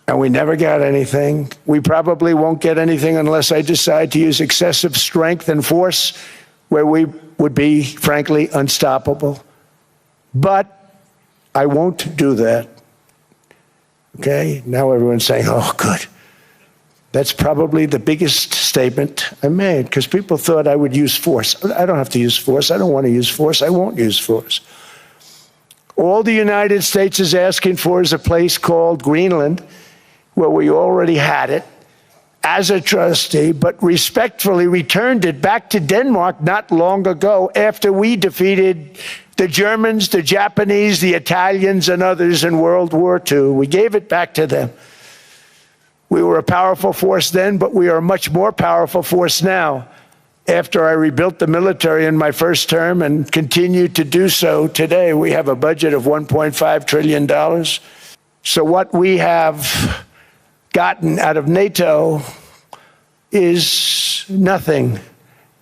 and we never got anything. We probably won't get anything unless I decide to use excessive strength and force where we would be, frankly, unstoppable. But I won't do that. Okay? Now everyone's saying, oh, good. That's probably the biggest statement I made, because people thought I would use force. I don't have to use force. I don't want to use force. I won't use force. All the United States is asking for is a place called Greenland, where we already had it as a trustee, but respectfully returned it back to Denmark not long ago after we defeated the Germans, the Japanese, the Italians, and others in World War II. We gave it back to them. We were a powerful force then, but we are a much more powerful force now, after I rebuilt the military in my first term and continue to do so today. We have a budget of $1.5 trillion. So what we have gotten out of NATO is nothing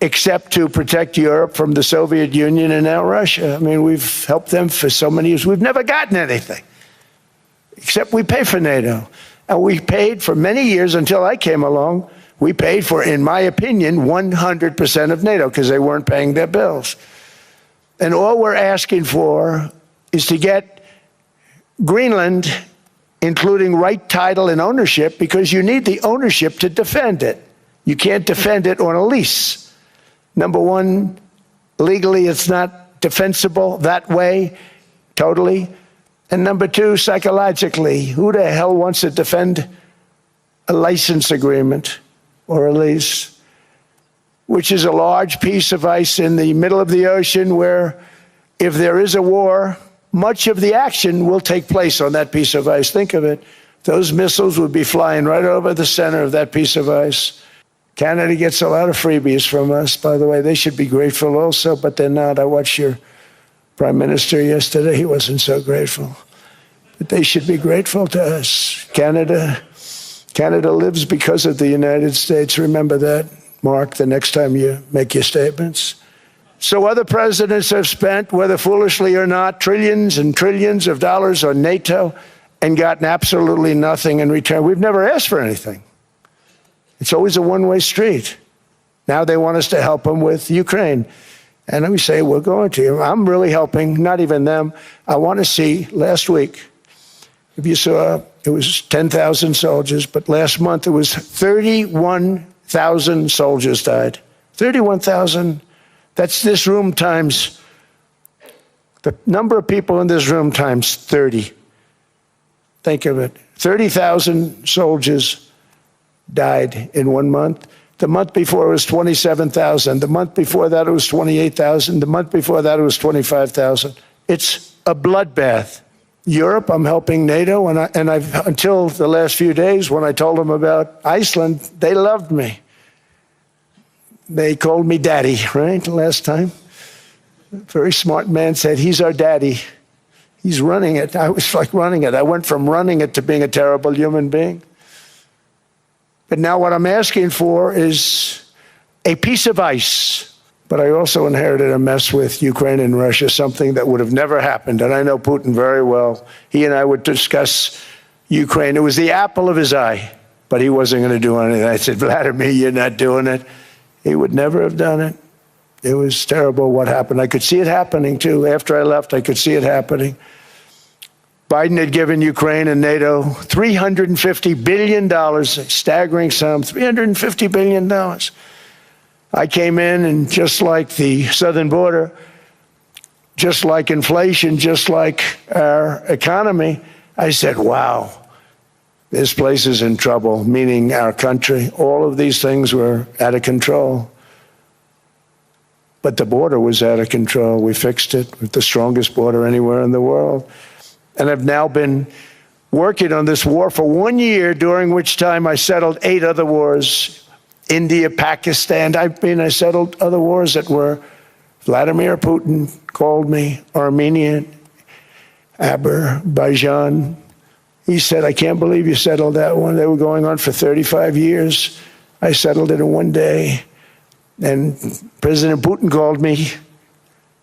except to protect Europe from the Soviet Union and now Russia. I mean, we've helped them for so many years. We've never gotten anything, except we pay for NATO. And we paid for many years until I came along. We paid for, in my opinion, 100% of NATO because they weren't paying their bills. And all we're asking for is to get Greenland, including right title and ownership, because you need the ownership to defend it. You can't defend it on a lease. Number one, legally it's not defensible that way, totally. And number two, psychologically, who the hell wants to defend a license agreement or a lease, which is a large piece of ice in the middle of the ocean where if there is a war, much of the action will take place on that piece of ice. Think of it. Those missiles would be flying right over the center of that piece of ice. Canada gets a lot of freebies from us, by the way. They should be grateful also, but they're not. I watched your Prime Minister yesterday. He wasn't so grateful. But they should be grateful to us. Canada lives because of the United States. Remember that, Mark, the next time you make your statements. So other presidents have spent, whether foolishly or not, trillions and trillions of dollars on NATO and gotten absolutely nothing in return. We've never asked for anything. It's always a one-way street. Now they want us to help them with Ukraine. And we say, we're going to. I'm really helping, not even them. I want to see, last week, if you saw, it was 10,000 soldiers, but last month it was 31,000 soldiers died. 31,000. That's this room times, the number of people in this room times 30. Think of it. 30,000 soldiers died in 1 month. The month before it was 27,000. The month before that it was 28,000. The month before that it was 25,000. It's a bloodbath. Europe, I'm helping NATO, and I've until the last few days when I told them about Iceland, they loved me. They called me daddy, right, the last time. A very smart man said, he's our daddy. He's running it. I was like running it. I went from running it to being a terrible human being. But now what I'm asking for is a piece of ice. But I also inherited a mess with Ukraine and Russia, something that would have never happened. And I know Putin very well. He and I would discuss Ukraine. It was the apple of his eye, but he wasn't going to do anything. I said, Vladimir, you're not doing it. He would never have done it. It was terrible what happened. I could see it happening, too. After I left, I could see it happening. Biden had given Ukraine and NATO $350 billion, a staggering sum, $350 billion. I came in, and just like the southern border, just like inflation, just like our economy, I said, wow, this place is in trouble, meaning our country. All of these things were out of control. But the border was out of control. We fixed it with the strongest border anywhere in the world. And I've now been working on this war for 1 year, during which time I settled 8 other wars. India, Pakistan, I settled other wars that were, Vladimir Putin called me, Armenia, Azerbaijan. He said, I can't believe you settled that one. They were going on for 35 years. I settled it in 1 day. And President Putin called me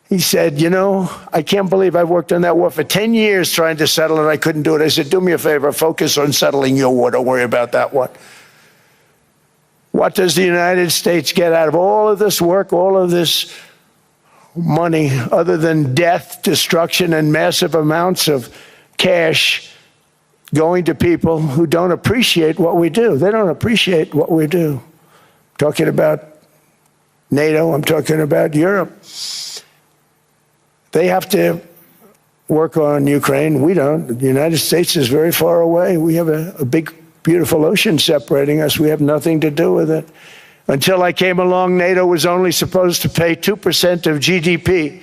He said, you know, I can't believe I've worked on that war for 10 years trying to settle it. I couldn't do it. I said, do me a favor, focus on settling your war. Don't worry about that one. What does the United States get out of all of this work, all of this money, other than death, destruction, and massive amounts of cash going to people who don't appreciate what we do? They don't appreciate what we do. I'm talking about NATO, I'm talking about Europe. They have to work on Ukraine. We don't. The United States is very far away. We have a big, beautiful ocean separating us. We have nothing to do with it. Until I came along, NATO was only supposed to pay 2% of GDP,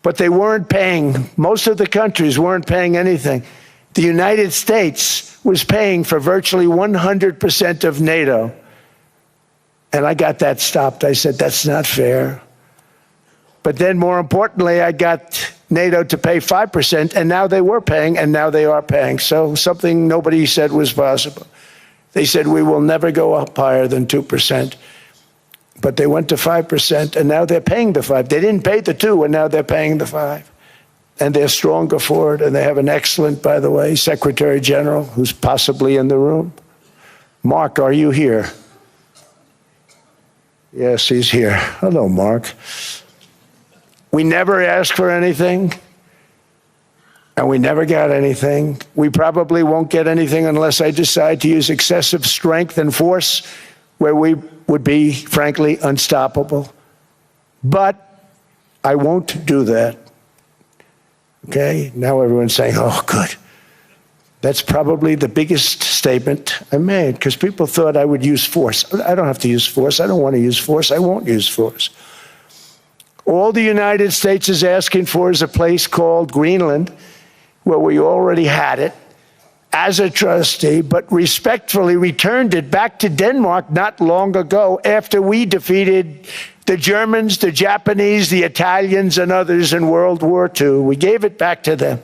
but they weren't paying. Most of the countries weren't paying anything. The United States was paying for virtually 100% of NATO. And I got that stopped. I said, that's not fair. But then, more importantly, I got NATO to pay 5%, and now they were paying, and now they are paying. So something nobody said was possible. They said, we will never go up higher than 2%. But they went to 5%, and now they're paying the 5. They didn't pay the 2, and now they're paying the 5. And they're stronger for it, and they have an excellent, by the way, Secretary General, who's possibly in the room. Mark, are you here? Yes, he's here. Hello, Mark. We never asked for anything, and we never got anything. We probably won't get anything unless I decide to use excessive strength and force where we would be, frankly, unstoppable. But I won't do that. Okay? Now everyone's saying, oh, good. That's probably the biggest statement I made, because people thought I would use force. I don't have to use force. I don't want to use force. I won't use force. All the United States is asking for is a place called Greenland, where we already had it as a trustee, but respectfully returned it back to Denmark not long ago after we defeated the Germans, the Japanese, the Italians, and others in World War II. We gave it back to them.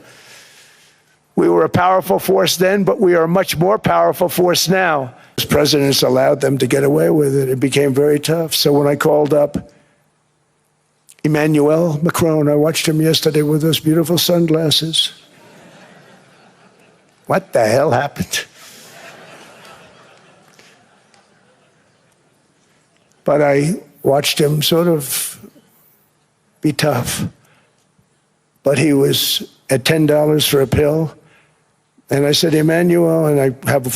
We were a powerful force then, but we are a much more powerful force now. As presidents allowed them to get away with it, it became very tough. So when I called up Emmanuel Macron, I watched him yesterday with those beautiful sunglasses. What the hell happened? But I watched him sort of be tough. But he was at $10 for a pill. And I said, Emmanuel, and I have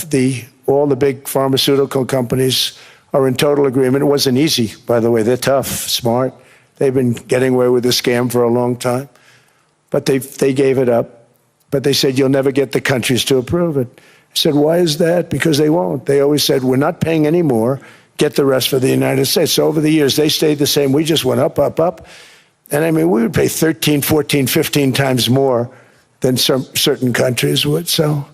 all the big pharmaceutical companies are in total agreement. It wasn't easy, by the way. They're tough, smart. They've been getting away with the scam for a long time. But they gave it up. But they said, you'll never get the countries to approve it. I said, why is that? Because they won't. They always said, we're not paying any more. Get the rest for the United States. So over the years, they stayed the same. We just went up, up, up. And I mean, we would pay 13, 14, 15 times more than some certain countries would. So